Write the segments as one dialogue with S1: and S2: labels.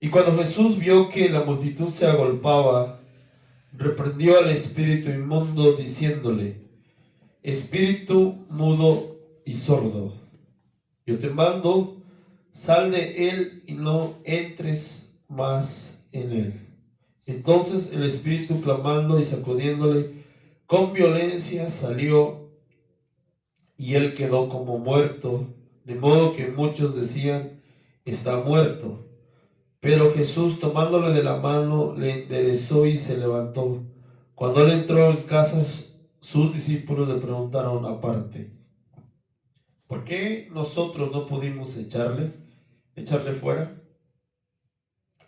S1: Y cuando Jesús vio que la multitud se agolpaba, reprendió al espíritu inmundo diciéndole: espíritu mudo y sordo, yo te mando, sal de él y no entres más en él. Entonces el espíritu, clamando y sacudiéndole con violencia, salió, y él quedó como muerto, de modo que muchos decían: está muerto. Pero Jesús, tomándole de la mano, le enderezó y se levantó. Cuando él entró en casa, sus discípulos le preguntaron aparte: ¿por qué nosotros no pudimos echarle fuera?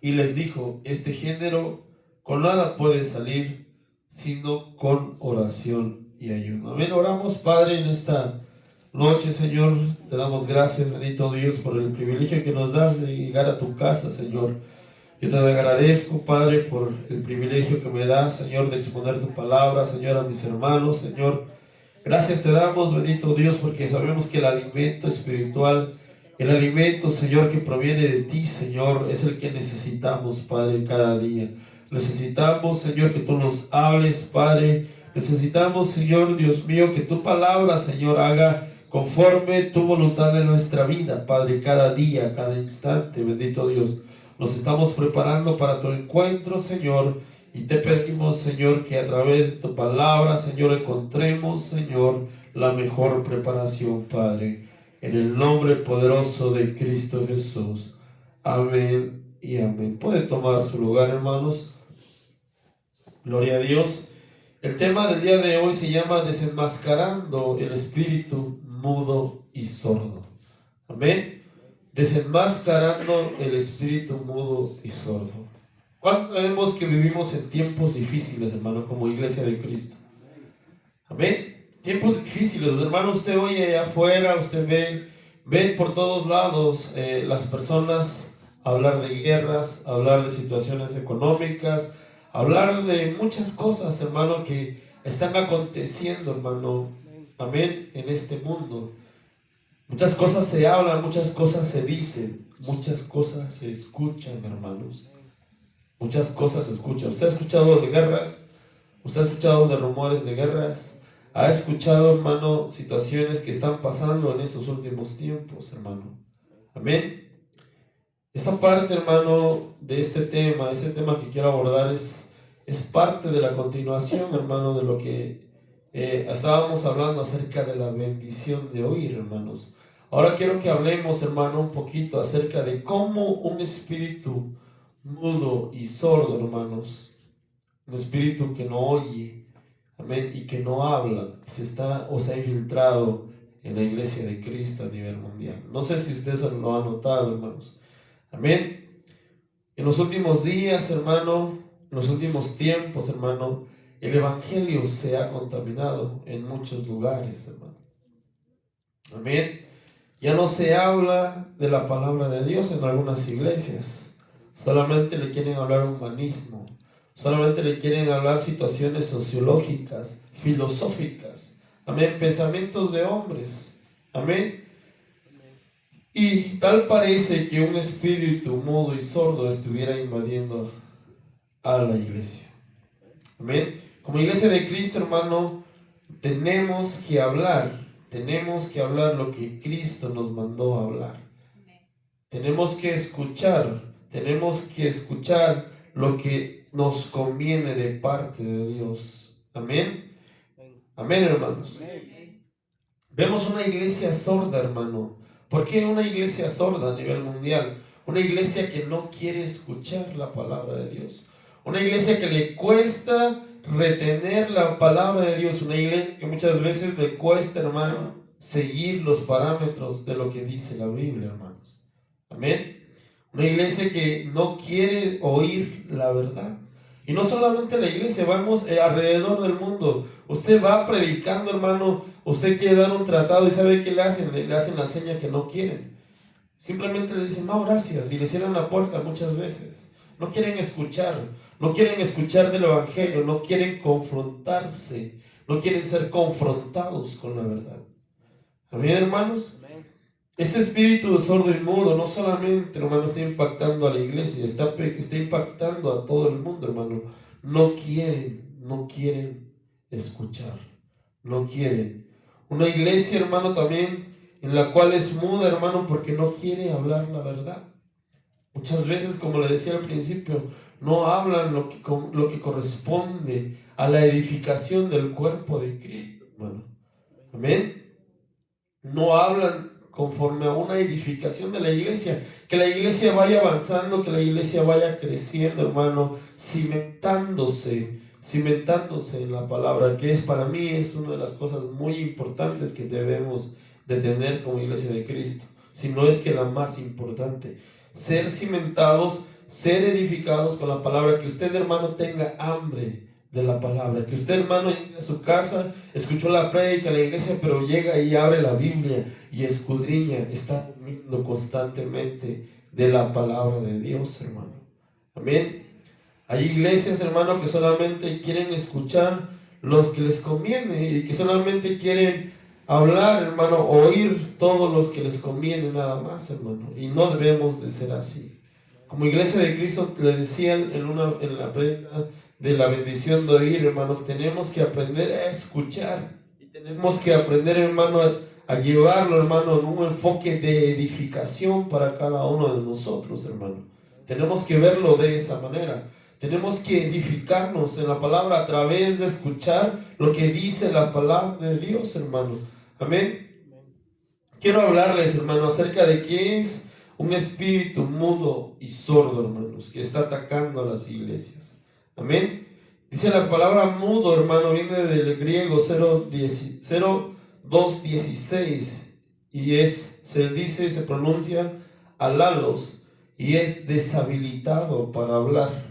S1: Y les dijo: este género con nada puede salir, sino con oración y ayuno. Amén. Oramos. Padre, en esta noche, Señor, te damos gracias, bendito Dios, por el privilegio que nos das de llegar a tu casa, Señor. Yo te agradezco, Padre, por el privilegio que me das, Señor, de exponer tu palabra, Señor, a mis hermanos, Señor. Gracias te damos, bendito Dios, porque sabemos que el alimento espiritual, el alimento, Señor, que proviene de ti, Señor, es el que necesitamos, Padre, cada día. Necesitamos, Señor, que tú nos hables, Padre. Necesitamos, Señor, Dios mío, que tu palabra, Señor, haga conforme tu voluntad en nuestra vida, Padre, cada día, cada instante, bendito Dios. Nos estamos preparando para tu encuentro, Señor, y te pedimos, Señor, que a través de tu palabra, Señor, encontremos, Señor, la mejor preparación, Padre, en el nombre poderoso de Cristo Jesús. Amén y amén. Puede tomar su lugar, hermanos. Gloria a Dios. El tema del día de hoy se llama desenmascarando el espíritu mudo y sordo. Amén. Desenmascarando el espíritu mudo y sordo. ¿Cuántos sabemos que vivimos en tiempos difíciles, hermano, como iglesia de Cristo? Amén. Tiempos difíciles, hermano. Usted oye allá afuera, usted ve por todos lados las personas hablar de guerras, hablar de situaciones económicas, hablar de muchas cosas, hermano, que están aconteciendo, hermano. Amén. En este mundo. Muchas cosas se hablan, muchas cosas se dicen, muchas cosas se escuchan, hermanos. Muchas cosas se escuchan. ¿Usted ha escuchado de guerras? ¿Usted ha escuchado de rumores de guerras? ¿Ha escuchado, hermano, situaciones que están pasando en estos últimos tiempos, hermano? Amén. Esta parte, hermano, de este tema que quiero abordar es parte de la continuación, hermano, de lo que estábamos hablando acerca de la bendición de oír, hermanos. Ahora quiero que hablemos, hermano, un poquito acerca de cómo un espíritu mudo y sordo, hermanos, un espíritu que no oye, amén, y que no habla, se ha infiltrado en la iglesia de Cristo a nivel mundial. No sé si usted eso lo ha notado, hermanos. Amén. En los últimos días, hermano, en los últimos tiempos, hermano, el evangelio se ha contaminado en muchos lugares, hermano. Amén. Ya no se habla de la palabra de Dios en algunas iglesias. Solamente le quieren hablar humanismo. Solamente le quieren hablar situaciones sociológicas, filosóficas. Amén. Pensamientos de hombres. Amén. Y tal parece que un espíritu mudo y sordo estuviera invadiendo a la iglesia. Amén. Como iglesia de Cristo, hermano, tenemos que hablar lo que Cristo nos mandó a hablar. Tenemos que escuchar lo que nos conviene de parte de Dios. Amén. Amén, hermanos. Vemos una iglesia sorda, hermano. ¿Por qué una iglesia sorda a nivel mundial? Una iglesia que no quiere escuchar la palabra de Dios. Una iglesia que le cuesta retener la palabra de Dios. Una iglesia que muchas veces le cuesta, hermano, seguir los parámetros de lo que dice la Biblia, hermanos. Amén. Una iglesia que no quiere oír la verdad. Y no solamente la iglesia, vamos alrededor del mundo. Usted va predicando, hermano. Usted quiere dar un tratado y ¿sabe qué le hacen? Le hacen la seña que no quieren. Simplemente le dicen, no, gracias. Y le cierran la puerta muchas veces. No quieren escuchar. No quieren escuchar del evangelio. No quieren confrontarse. No quieren ser confrontados con la verdad. Amén, hermanos. Este espíritu sordo y mudo no solamente, hermano, está impactando a la iglesia, está impactando a todo el mundo, hermano. No quieren escuchar, no quieren. Una iglesia, hermano, también en la cual es muda, hermano, porque no quiere hablar la verdad. Muchas veces, como le decía al principio, no hablan lo que corresponde a la edificación del cuerpo de Cristo, hermano. Amén. No hablan conforme a una edificación de la iglesia, que la iglesia vaya avanzando, que la iglesia vaya creciendo, hermano, cimentándose en la palabra, que es para mí es una de las cosas muy importantes que debemos de tener como iglesia de Cristo, si no es que la más importante, ser cimentados, ser edificados con la palabra, que usted, hermano, tenga hambre de la palabra, que usted, hermano, llegue a su casa, escuchó la prédica en la iglesia, pero llega y abre la Biblia y escudriña, está comiendo constantemente de la palabra de Dios, hermano. Amén. Hay iglesias, hermano, que solamente quieren escuchar lo que les conviene y que solamente quieren hablar, hermano, oír todo lo que les conviene nada más, hermano. Y no debemos de ser así. Como iglesia de Cristo, le decían en la prédica de la bendición de oír, hermano, tenemos que aprender a escuchar y tenemos que aprender, hermano, a llevarlo, hermano, en un enfoque de edificación para cada uno de nosotros, hermano. Tenemos que verlo de esa manera. Tenemos que edificarnos en la palabra a través de escuchar lo que dice la palabra de Dios, hermano. Amén. Quiero hablarles, hermano, acerca de qué es un espíritu mudo y sordo, hermanos, que está atacando a las iglesias. Amén. Dice la palabra mudo, hermano, viene del griego 0216 y se pronuncia alalos y es deshabilitado para hablar.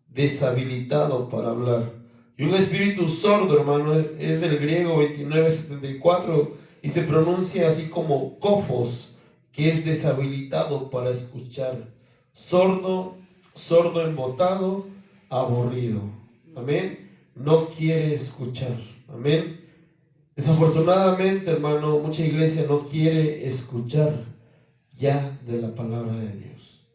S1: Deshabilitado para hablar. Y un espíritu sordo, hermano, es del griego 2974 y se pronuncia así como cofos, que es deshabilitado para escuchar. Sordo, sordo embotado, aburrido. Amén. No quiere escuchar. Amén. Desafortunadamente, hermano, mucha iglesia no quiere escuchar ya de la palabra de Dios.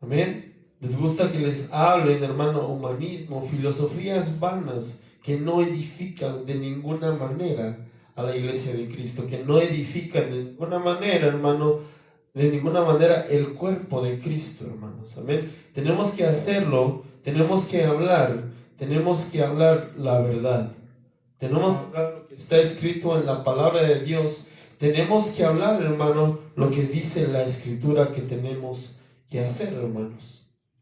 S1: Amén. Les gusta que les hablen, hermano, humanismo, filosofías vanas que no edifican de ninguna manera a la iglesia de Cristo, que no edifican de ninguna manera, hermano, de ninguna manera el cuerpo de Cristo, hermanos. Amén. Tenemos que hacerlo, tenemos que hablar la verdad. Tenemos que hablar lo que está escrito en la palabra de Dios. Tenemos que hablar, hermano, lo que dice la escritura que tenemos que hacer, hermanos.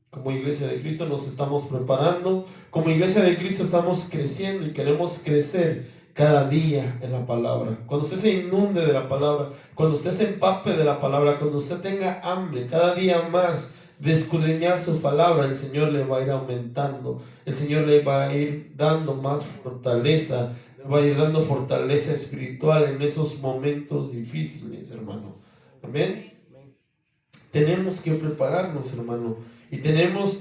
S1: Como iglesia de Cristo nos estamos preparando, como iglesia de Cristo estamos creciendo y queremos crecer cada día en la palabra. Cuando usted se inunde de la palabra, cuando usted se empape de la palabra, cuando usted tenga hambre cada día más de escudriñar su palabra, el Señor le va a ir aumentando, el Señor le va a ir dando más fortaleza, le va a ir dando fortaleza espiritual en esos momentos difíciles, hermano. Amén. Tenemos que prepararnos, hermano. Y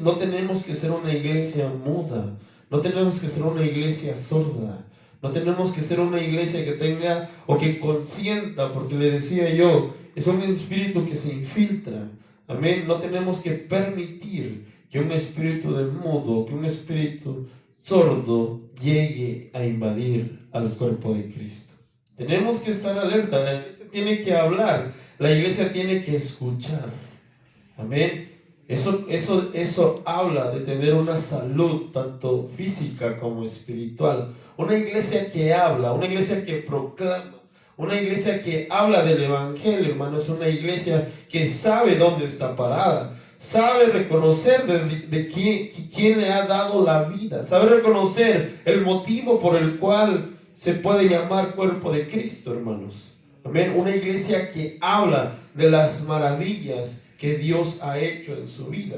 S1: no tenemos que ser una iglesia muda, no tenemos que ser una iglesia sorda, no tenemos que ser una iglesia que tenga o que consienta, porque le decía yo, es un espíritu que se infiltra. Amén. No tenemos que permitir que un espíritu de mudo, que un espíritu sordo llegue a invadir al cuerpo de Cristo. Tenemos que estar alerta, la iglesia tiene que hablar, la iglesia tiene que escuchar. Amén. Eso habla de tener una salud tanto física como espiritual. Una iglesia que habla, una iglesia que proclama, una iglesia que habla del evangelio, hermano, es una iglesia que sabe dónde está parada, sabe reconocer de quién le ha dado la vida, sabe reconocer el motivo por el cual se puede llamar cuerpo de Cristo, hermanos. Amén. Una iglesia que habla de las maravillas que Dios ha hecho en su vida.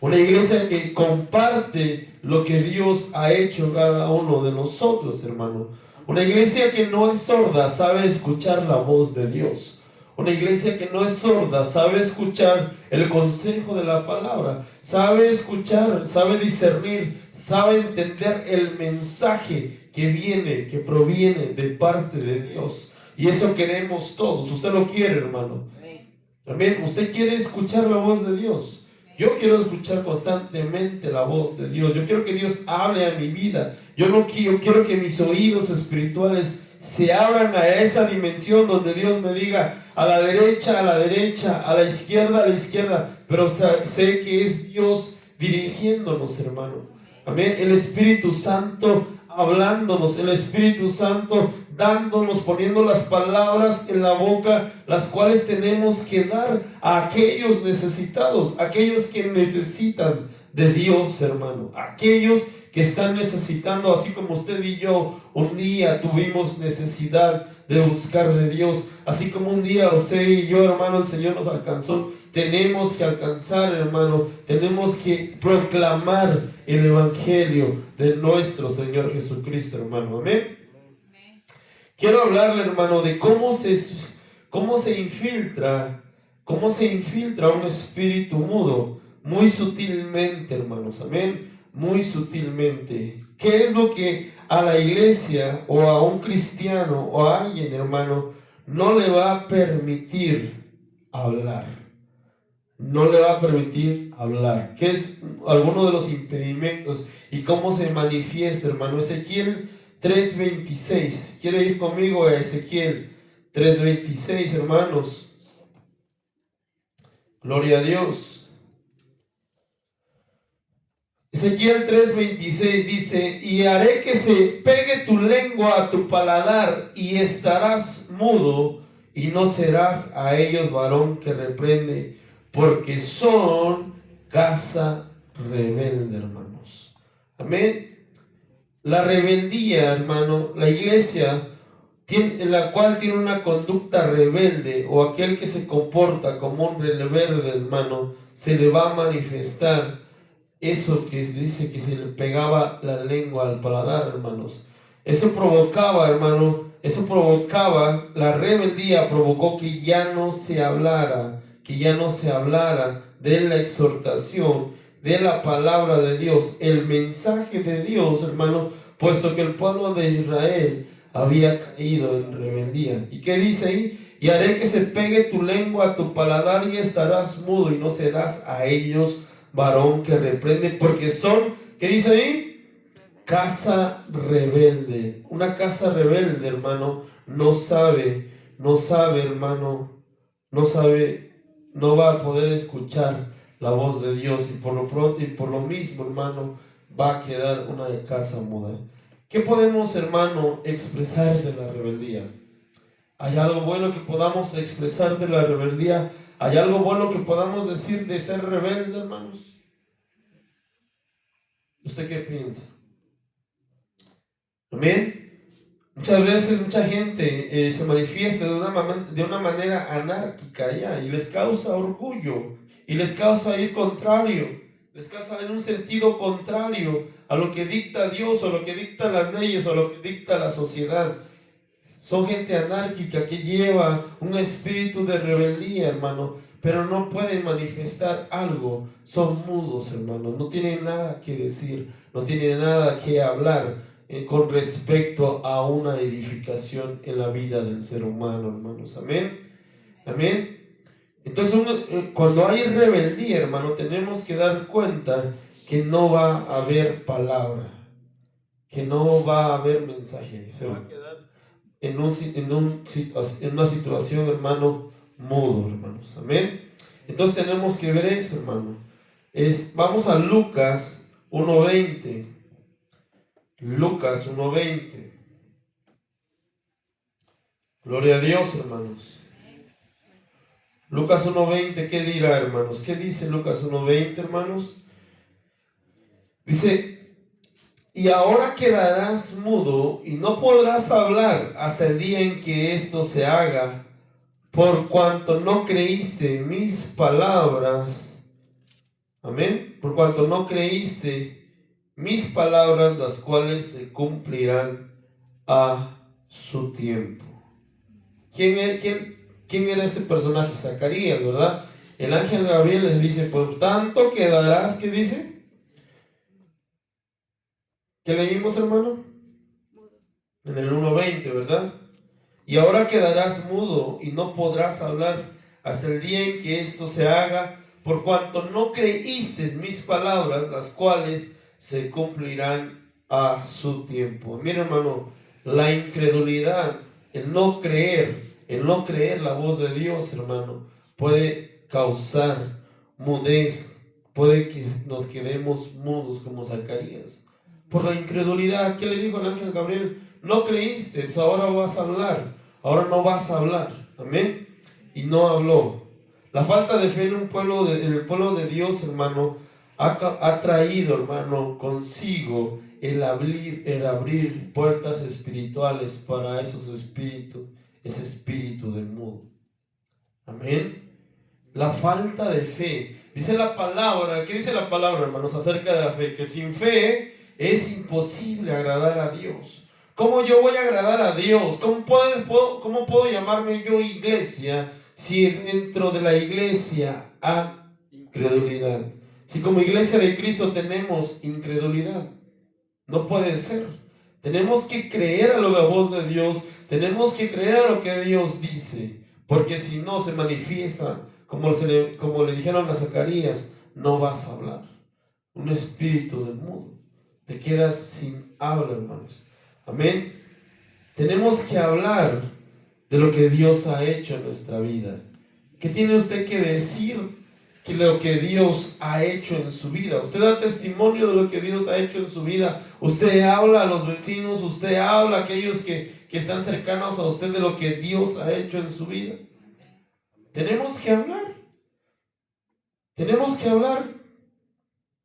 S1: Una iglesia que comparte lo que Dios ha hecho en cada uno de nosotros, hermano. Una iglesia que no es sorda, sabe escuchar la voz de Dios. Una iglesia que no es sorda, sabe escuchar el consejo de la palabra, sabe escuchar, sabe discernir, sabe entender el mensaje que proviene de parte de Dios. Y eso queremos todos. Usted lo quiere, hermano. Amén. Usted quiere escuchar la voz de Dios. Yo quiero escuchar constantemente la voz de Dios. Yo quiero que Dios hable a mi vida. Yo quiero que mis oídos espirituales se abran a esa dimensión donde Dios me diga a la derecha, a la izquierda. Pero sé que es Dios dirigiéndonos, hermano. Amén. El Espíritu Santo hablándonos, el Espíritu Santo dándonos, poniendo las palabras en la boca, las cuales tenemos que dar a aquellos necesitados, aquellos que necesitan de Dios, hermano, aquellos que están necesitando, así como usted y yo un día tuvimos necesidad de buscar de Dios, así como un día usted y yo, hermano, el Señor nos alcanzó. Tenemos que alcanzar, hermano, tenemos que proclamar el Evangelio de nuestro Señor Jesucristo, hermano. Amén. Quiero hablarle, hermano, de cómo se infiltra un espíritu mudo, muy sutilmente, hermanos. Amén. Muy sutilmente. ¿Qué es lo que a la iglesia o a un cristiano o a alguien, hermano, no le va a permitir hablar? No le va a permitir hablar. ¿Qué es alguno de los impedimentos y cómo se manifiesta, hermano? Ezequiel 3:26. ¿Quiere ir conmigo a Ezequiel 3:26, hermanos? Gloria a Dios. Ezequiel 3:26 dice: y haré que se pegue tu lengua a tu paladar, y estarás mudo, y no serás a ellos varón que reprende, porque son casa rebelde, hermanos. Amén. La rebeldía, hermano, la iglesia en la cual tiene una conducta rebelde, o aquel que se comporta como un rebelde, hermano, se le va a manifestar eso que dice que se le pegaba la lengua al paladar, hermanos. Eso provocaba, hermano, la rebeldía, provocó que ya no se hablara de la exhortación, de la palabra de Dios, el mensaje de Dios, hermano, puesto que el pueblo de Israel había caído en rebeldía. ¿Y qué dice ahí? Y haré que se pegue tu lengua a tu paladar, y estarás mudo, y no serás a ellos varón que reprende, porque son, ¿qué dice ahí? Casa rebelde. Una casa rebelde, hermano, no sabe, hermano, no va a poder escuchar la voz de Dios, y por lo mismo, hermano, va a quedar una casa muda. ¿Qué podemos, hermano, expresar de la rebeldía? ¿Hay algo bueno que podamos expresar de la rebeldía? ¿Hay algo bueno que podamos decir de ser rebelde, hermanos? ¿Usted qué piensa? Amén. Muchas veces mucha gente se manifiesta de una manera anárquica ya, y les causa orgullo, y les causa ir contrario, les causa en un sentido contrario a lo que dicta Dios, o lo que dictan las leyes, o lo que dicta la sociedad. Son gente anárquica que lleva un espíritu de rebeldía, hermano, pero no pueden manifestar algo. Son mudos, hermano, no tienen nada que decir, no tienen nada que hablar con respecto a una edificación en la vida del ser humano, hermanos. Amén. Amén. Entonces, cuando hay rebeldía, hermano, tenemos que dar cuenta que no va a haber palabra, que no va a haber mensaje. Se va a quedar en una situación, hermano, mudo, hermanos. Amén. Entonces tenemos que ver eso, hermano. Vamos a Lucas 1:20. Lucas 1:20. Gloria a Dios, hermanos. Lucas 1:20, ¿qué dirá, hermanos? ¿Qué dice Lucas 1:20, hermanos? Dice: y ahora quedarás mudo y no podrás hablar hasta el día en que esto se haga, por cuanto no creíste en mis palabras. Amén. Por cuanto no creíste mis palabras, las cuales se cumplirán a su tiempo. ¿Quién era ese personaje? Zacarías, ¿verdad? El ángel Gabriel les dice: por tanto quedarás, ¿qué dice? ¿Qué leímos, hermano? En el 1:20, ¿verdad? y ahora quedarás mudo y no podrás hablar hasta el día en que esto se haga, por cuanto no creíste mis palabras, las cuales se cumplirán a su tiempo. Mira, hermano, la incredulidad, el no creer la voz de Dios, hermano, puede causar mudez, puede que nos quedemos mudos como Zacarías. Por la incredulidad, ¿qué le dijo el ángel Gabriel? No creíste, pues ahora vas a hablar, ahora no vas a hablar. Amén. Y no habló. La falta de fe en en el pueblo de Dios, hermano, ha traído, hermano, consigo el abrir puertas espirituales para esos espíritus, ese espíritu del mundo. Amén. La falta de fe. Dice la palabra, ¿qué dice la palabra, hermanos, acerca de la fe? Que sin fe es imposible agradar a Dios. ¿Cómo yo voy a agradar a Dios? ¿Cómo puedo llamarme yo iglesia si dentro de la iglesia hay incredulidad? Si como iglesia de Cristo tenemos incredulidad, no puede ser. Tenemos que creer a la voz de Dios, tenemos que creer a lo que Dios dice, porque si no se manifiesta, como le dijeron a Zacarías, no vas a hablar. Un espíritu del mundo. Te quedas sin habla, hermanos. Amén. Tenemos que hablar de lo que Dios ha hecho en nuestra vida. ¿Qué tiene usted que decir que lo que Dios ha hecho en su vida? Usted da testimonio de lo que Dios ha hecho en su vida. Usted habla a los vecinos, usted habla a aquellos que están cercanos a usted de lo que Dios ha hecho en su vida. Tenemos que hablar. Tenemos que hablar.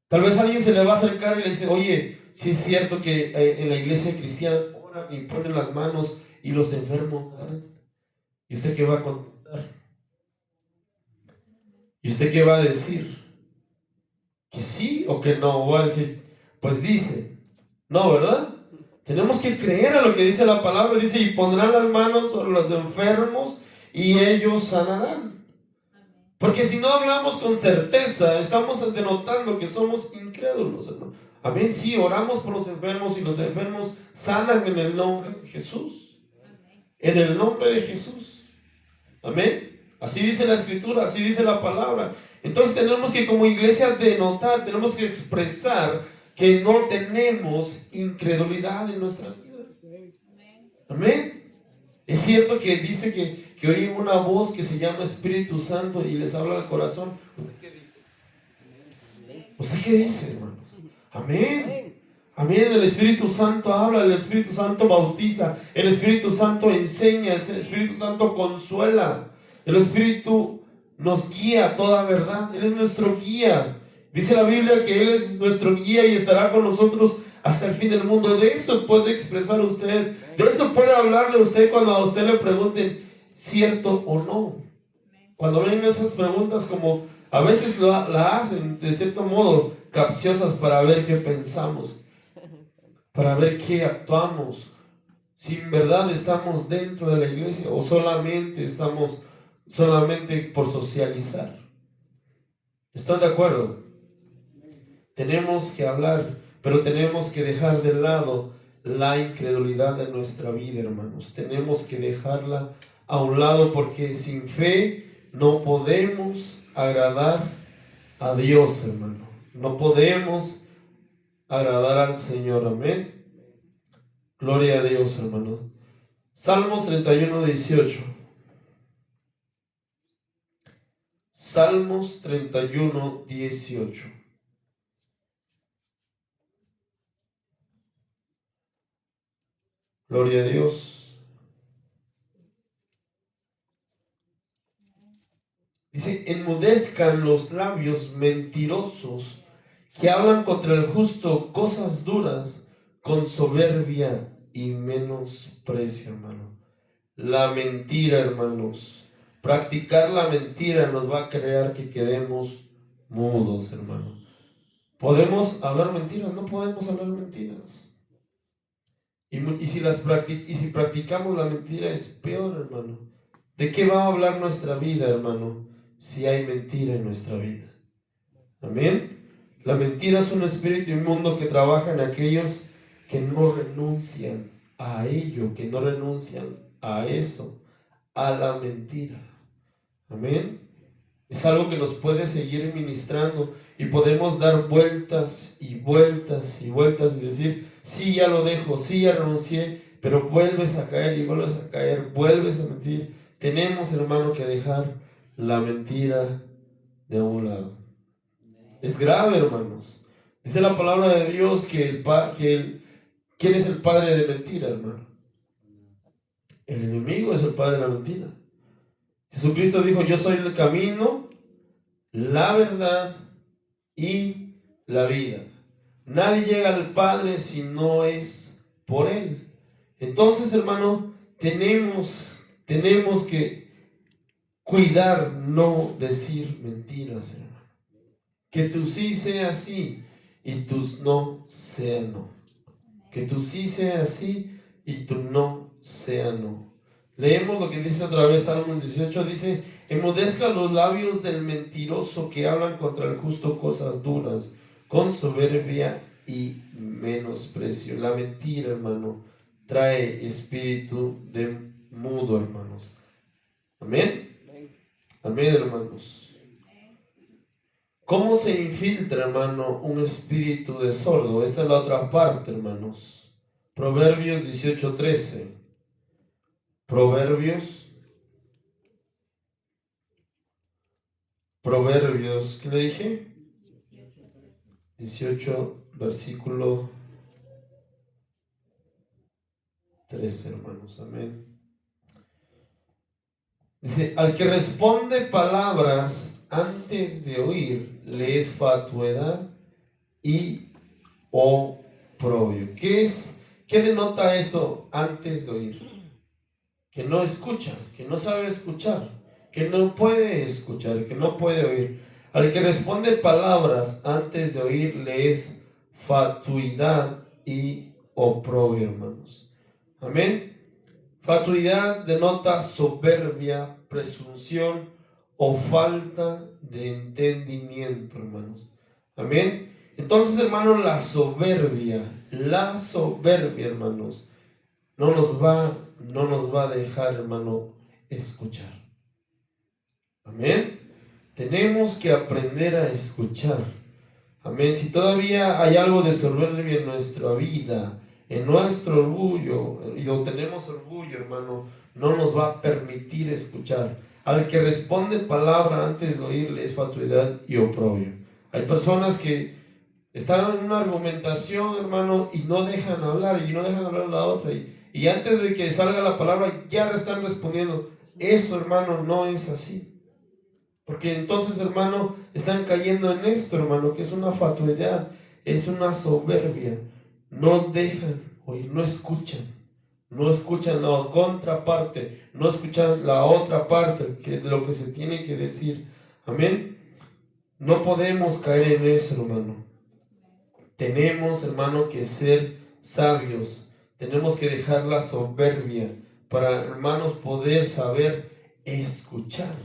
S1: Tal vez alguien se le va a acercar y le dice, oye, si es cierto que en la iglesia cristiana oran y ponen las manos y los enfermos oran. ¿Y usted qué va a contestar? ¿Y usted qué va a decir? ¿Que sí o que no? O va a decir, pues dice. No, ¿verdad? Tenemos que creer a lo que dice la palabra. Dice, y pondrán las manos sobre los enfermos y ellos sanarán. Porque si no hablamos con certeza, estamos denotando que somos incrédulos, hermano. Amén, sí, oramos por los enfermos y los enfermos sanan en el nombre de Jesús. En el nombre de Jesús. Amén. Así dice la escritura, así dice la palabra. Entonces tenemos que como iglesia denotar, tenemos que expresar que no tenemos incredulidad en nuestra vida. Amén. Es cierto que dice que oyen una voz que se llama Espíritu Santo y les habla al corazón. ¿Usted qué dice? ¿Usted qué dice, hermanos? Amén. Amén. El Espíritu Santo habla, el Espíritu Santo bautiza, el Espíritu Santo enseña, el Espíritu Santo consuela. El Espíritu nos guía a toda verdad. Él es nuestro guía. Dice la Biblia que Él es nuestro guía y estará con nosotros hasta el fin del mundo. De eso puede expresar usted. De eso puede hablarle usted cuando a usted le pregunten cierto o no. Cuando ven esas preguntas, como a veces la hacen de cierto modo capciosas para ver qué pensamos, para ver qué actuamos, si en verdad estamos dentro de la iglesia o solamente estamos por socializar. ¿Están de acuerdo? Tenemos que hablar, pero tenemos que dejar de lado la incredulidad de nuestra vida, hermanos. Tenemos que dejarla a un lado, porque sin fe no podemos agradar a Dios, hermano. No podemos agradar al Señor. Amén. Gloria a Dios, hermano. Salmos 31, 18. Salmos 31, 18. Gloria a Dios. Dice, enmudezcan los labios mentirosos que hablan contra el justo cosas duras con soberbia y menosprecio, hermano. La mentira, hermanos. Practicar la mentira nos va a crear que quedemos mudos, hermano. ¿Podemos hablar mentiras? No podemos hablar mentiras. Y si practicamos la mentira es peor, hermano. ¿De qué va a hablar nuestra vida, hermano, si hay mentira en nuestra vida? Amén. La mentira es un espíritu inmundo que trabaja en aquellos que no renuncian a ello, que no renuncian a eso, a la mentira. Amén. Es algo que nos puede seguir ministrando y podemos dar vueltas y vueltas y vueltas y decir, sí, ya lo dejo, sí, ya renuncié, pero vuelves a caer y vuelves a caer, vuelves a mentir. Tenemos, hermano, que dejar la mentira de un lado. Es grave, hermanos. Dice la palabra de Dios que ¿quién es el padre de mentira, hermano? El enemigo es el padre de la mentira. Jesucristo dijo, yo soy el camino, la verdad y la vida. Nadie llega al Padre si no es por Él. Entonces, hermano, tenemos que cuidar, no decir mentiras, hermano. Que tu sí sea sí y tus no sea no. Que tu sí sea sí y tu no sea no. Leemos lo que dice otra vez Salmos 18, dice, enmudezca los labios del mentiroso que hablan contra el justo cosas duras, con soberbia y menosprecio. La mentira, hermano, trae espíritu de mudo, hermanos. Amén. Amén, hermanos. ¿Cómo se infiltra, hermano, un espíritu de sordo? Esta es la otra parte, hermanos. Proverbios 18:13. Proverbios, ¿qué le dije? 18, versículo 13, hermanos. Amén. Dice, al que responde palabras antes de oír, le es fatuidad y oprobio. ¿Qué denota esto antes de oír? Que no escucha, que no sabe escuchar, que no puede escuchar, que no puede oír. Al que responde palabras antes de oír, le es fatuidad y oprobio, hermanos. Amén. Fatuidad denota soberbia, presunción o falta de entendimiento, hermanos. Amén. Entonces, hermanos, la soberbia, hermanos, no nos va a dejar, hermano, escuchar. Amén. Tenemos que aprender a escuchar. Amén. Si todavía hay algo de soberbia en nuestra vida, en nuestro orgullo, y donde tenemos orgullo, hermano, no nos va a permitir escuchar. Al que responde palabra antes de oírle es fatuidad y oprobio. Hay personas que están en una argumentación, hermano, y no dejan hablar, y no dejan hablar a la otra, y antes de que salga la palabra ya están respondiendo. Eso, hermano, no es así. Porque entonces, hermano, están cayendo en esto, hermano, que es una fatuidad, es una soberbia. No dejan oír, no escuchan la contraparte, no escuchan la otra parte de lo que se tiene que decir. Amén. No podemos caer en eso, hermano. Tenemos, hermano, que ser sabios. Tenemos que dejar la soberbia para, hermanos, poder saber escuchar.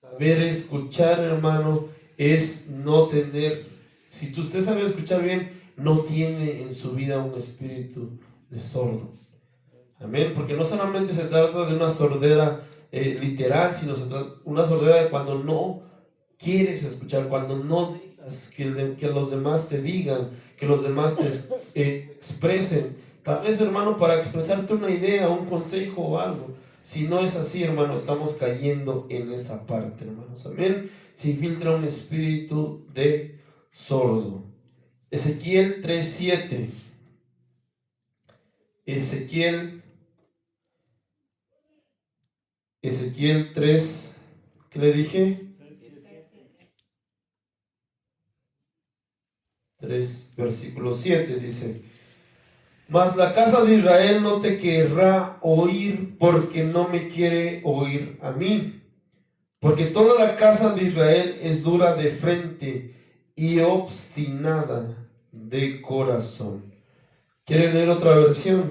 S1: Saber escuchar, hermano, es no tener, si usted sabe escuchar bien, no tiene en su vida un espíritu de sordo. Amén, porque no solamente se trata de una sordera literal, sino se trata de una sordera de cuando no quieres escuchar, cuando no dejas que los demás te digan, que los demás te expresen. Tal vez, hermano, para expresarte una idea, un consejo o algo. Si no es así, hermano, estamos cayendo en esa parte, hermanos. Amén. Se infiltra un espíritu de sordo. Ezequiel 3:7. Ezequiel 3, ¿qué le dije? 3, versículo 7 dice: mas la casa de Israel no te querrá oír, porque no me quiere oír a mí. Porque toda la casa de Israel es dura de frente y obstinada de corazón. ¿Quieren leer otra versión?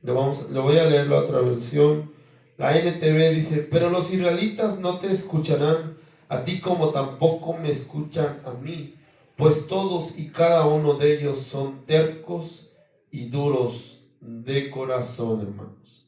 S1: Le voy a leer la otra versión. La NTV dice: pero los israelitas no te escucharán a ti, como tampoco me escuchan a mí, pues todos y cada uno de ellos son tercos y duros de corazón, hermanos.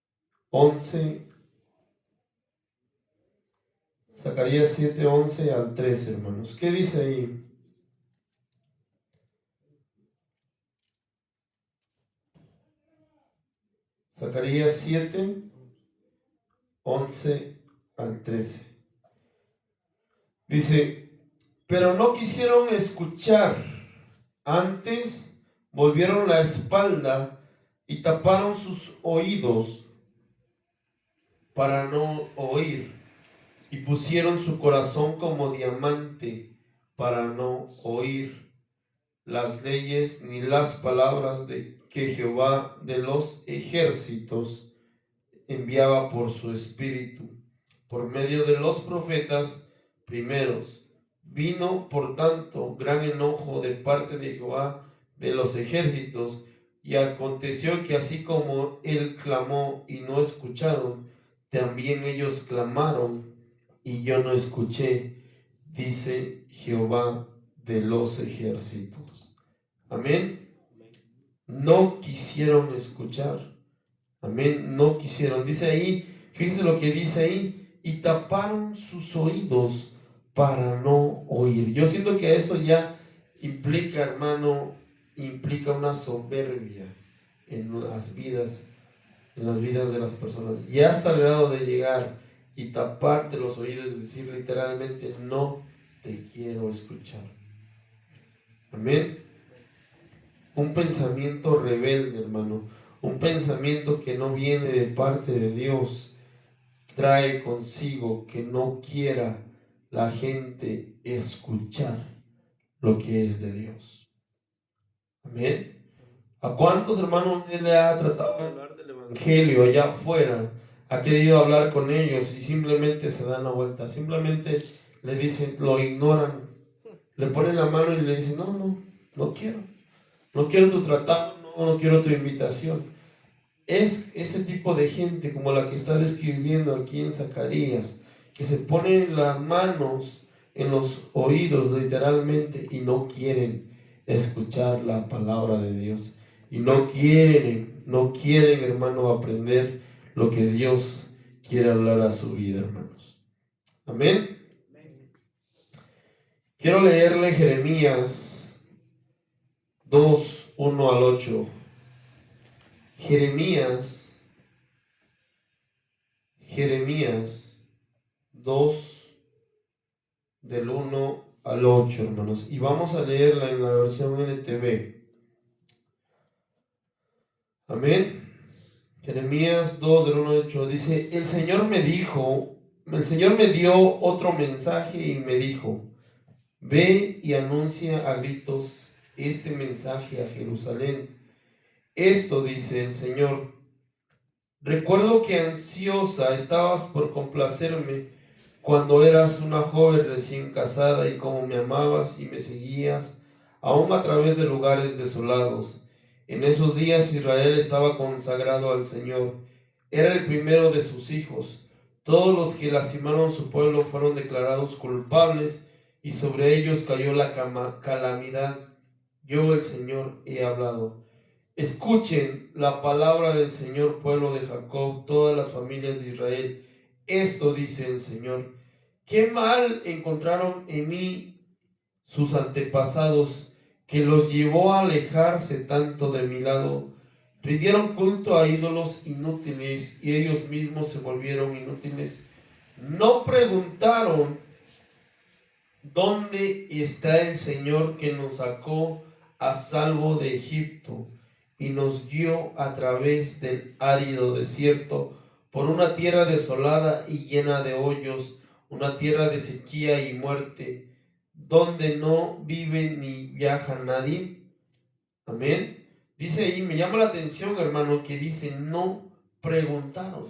S1: 11, Zacarías 7, 11 al 13, hermanos. ¿Qué dice ahí? Zacarías 7, 11 al 13. Dice, pero no quisieron escuchar, antes volvieron la espalda y taparon sus oídos para no oír, y pusieron su corazón como diamante para no oír las leyes ni las palabras de que Jehová de los ejércitos enviaba por su espíritu, por medio de los profetas primeros. Vino, por tanto, gran enojo de parte de Jehová de los ejércitos, y aconteció que así como él clamó y no escucharon, también ellos clamaron y yo no escuché, dice Jehová de los ejércitos. Amén. No quisieron escuchar. Amén. No quisieron. Dice ahí, fíjense lo que dice ahí, y taparon sus oídos para no oír. Yo siento que eso ya implica, hermano, implica una soberbia en las vidas de las personas. Ya hasta el grado de llegar y taparte los oídos, es decir, literalmente, no te quiero escuchar. Amén. Un pensamiento rebelde, hermano, un pensamiento que no viene de parte de Dios, trae consigo que no quiera la gente escuchar lo que es de Dios. Amén. ¿A cuántos hermanos usted le ha tratado de hablar del evangelio allá afuera? Ha querido hablar con ellos y simplemente se dan la vuelta, simplemente le dicen, lo ignoran, le ponen la mano y le dicen, no quiero tu tratado, no quiero tu invitación. Es ese tipo de gente como la que está describiendo aquí en Zacarías, que se ponen las manos en los oídos literalmente y no quieren escuchar la palabra de Dios. Y no quieren, hermano, aprender lo que Dios quiere hablar a su vida, hermanos. Amén. Quiero leerle Jeremías 2, 1 al 8. Jeremías 2, del 1 al 8, hermanos. Y vamos a leerla en la versión NTV. Amén. Jeremías 2, del 1 al 8 dice, el Señor me dio otro mensaje y me dijo, ve y anuncia a gritos este mensaje a Jerusalén. Esto dice el Señor, recuerdo que ansiosa estabas por complacerme cuando eras una joven recién casada y como me amabas y me seguías, aún a través de lugares desolados. En esos días Israel estaba consagrado al Señor. Era el primero de sus hijos. Todos los que lastimaron su pueblo fueron declarados culpables y sobre ellos cayó la calamidad. Yo, el Señor, he hablado. Escuchen la palabra del Señor, pueblo de Jacob, todas las familias de Israel. Esto dice el Señor: ¿qué mal encontraron en mí sus antepasados, que los llevó a alejarse tanto de mi lado? Rindieron culto a ídolos inútiles y ellos mismos se volvieron inútiles. No preguntaron, ¿dónde está el Señor que nos sacó a salvo de Egipto y nos guió a través del árido desierto por una tierra desolada y llena de hoyos, una tierra de sequía y muerte, donde no vive ni viaja nadie? Amén. Dice ahí, me llama la atención, hermano, que dice, no preguntaron.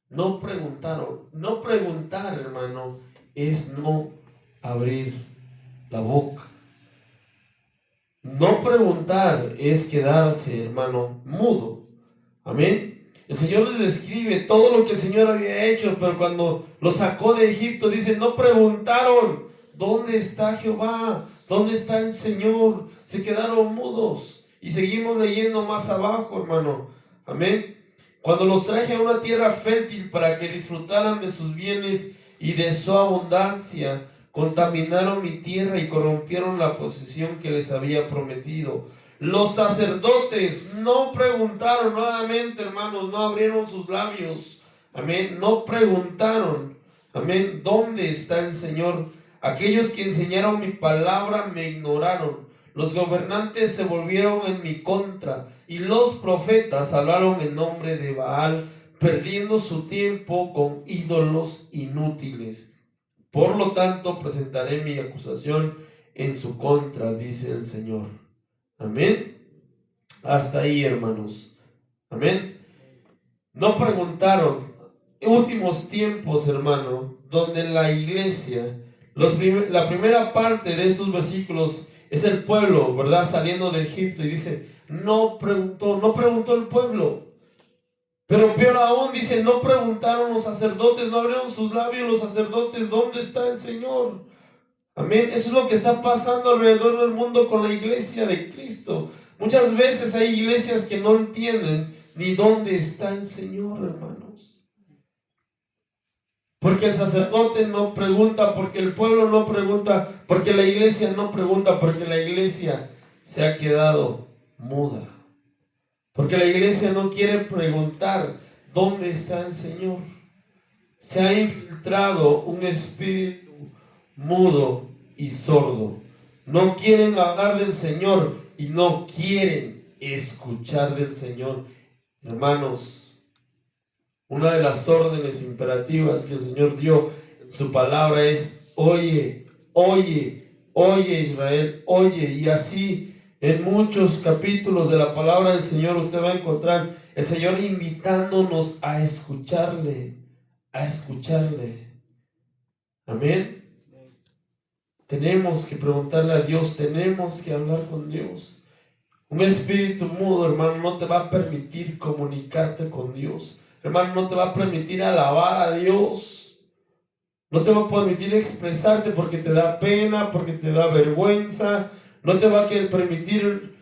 S1: No preguntaron. No preguntar, hermano, es no abrir la boca. No preguntar es quedarse, hermano, mudo. Amén. El Señor les describe todo lo que el Señor había hecho, pero cuando los sacó de Egipto, dice, no preguntaron, ¿dónde está Jehová? ¿Dónde está el Señor? Se quedaron mudos. Y seguimos leyendo más abajo, hermano. Amén. Cuando los traje a una tierra fértil para que disfrutaran de sus bienes y de su abundancia, contaminaron mi tierra y corrompieron la posesión que les había prometido. Los sacerdotes no preguntaron nuevamente, hermanos, no abrieron sus labios. Amén. No preguntaron. Amén. ¿Dónde está el Señor? Aquellos que enseñaron mi palabra me ignoraron. Los gobernantes se volvieron en mi contra y los profetas hablaron en nombre de Baal, perdiendo su tiempo con ídolos inútiles. Por lo tanto, presentaré mi acusación en su contra, dice el Señor. Amén. Hasta ahí, hermanos. Amén. No preguntaron. Últimos tiempos, hermano, donde la iglesia, la primera parte de estos versículos es el pueblo, ¿verdad? Saliendo de Egipto, y dice, no preguntó el pueblo. Pero peor aún, dice, no preguntaron los sacerdotes, no abrieron sus labios los sacerdotes, ¿dónde está el Señor? Amén. Eso es lo que está pasando alrededor del mundo con la iglesia de Cristo. Muchas veces hay iglesias que no entienden ni dónde está el Señor, hermanos. Porque el sacerdote no pregunta, porque el pueblo no pregunta, porque la iglesia no pregunta, porque la iglesia se ha quedado muda. Porque la iglesia no quiere preguntar dónde está el Señor. Se ha infiltrado un espíritu mudo y sordo. No quieren hablar del Señor y no quieren escuchar del Señor. Hermanos, una de las órdenes imperativas que el Señor dio en su palabra es: oye, oye, oye Israel, oye. Y así en muchos capítulos de la palabra del Señor usted va a encontrar el Señor invitándonos a escucharle, a escucharle. Amén. Tenemos que preguntarle a Dios, tenemos que hablar con Dios. Un espíritu mudo, hermano, no te va a permitir comunicarte con Dios. Hermano, no te va a permitir alabar a Dios. No te va a permitir expresarte porque te da pena, porque te da vergüenza. No te va a querer permitir,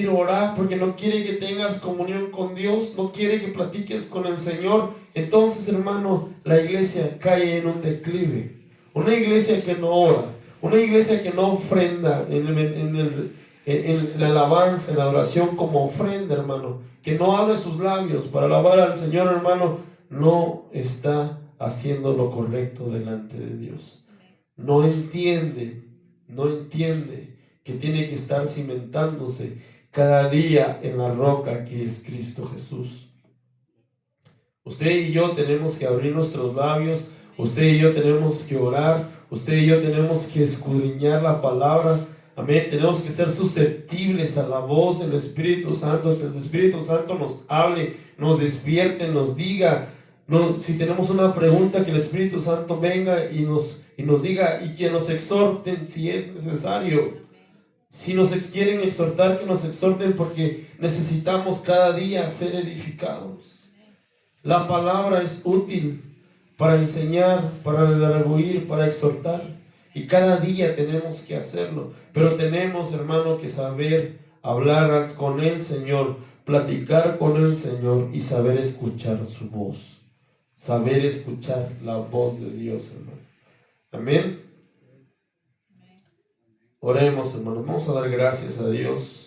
S1: orar porque no quiere que tengas comunión con Dios. No quiere que platiques con el Señor. Entonces, hermano, la iglesia cae en un declive. Una iglesia que no ora, una iglesia que no ofrenda en la alabanza, en la adoración como ofrenda, hermano, que no abre sus labios para alabar al Señor, hermano, no está haciendo lo correcto delante de Dios. No entiende que tiene que estar cimentándose cada día en la roca que es Cristo Jesús. Usted y yo tenemos que abrir nuestros labios, usted y yo tenemos que orar, usted y yo tenemos que escudriñar la palabra. Amén. Tenemos que ser susceptibles a la voz del Espíritu Santo, que el Espíritu Santo nos hable, nos despierte, nos diga. Si tenemos una pregunta, que el Espíritu Santo venga y nos diga, y que nos exhorten si es necesario. Si nos quieren exhortar, que nos exhorten, porque necesitamos cada día ser edificados. La palabra es útil para enseñar, para redarguir, para exhortar. Y cada día tenemos que hacerlo. Pero tenemos, hermano, que saber hablar con el Señor, platicar con el Señor y saber escuchar su voz. Saber escuchar la voz de Dios, hermano. Amén. Oremos, hermano. Vamos a dar gracias a Dios.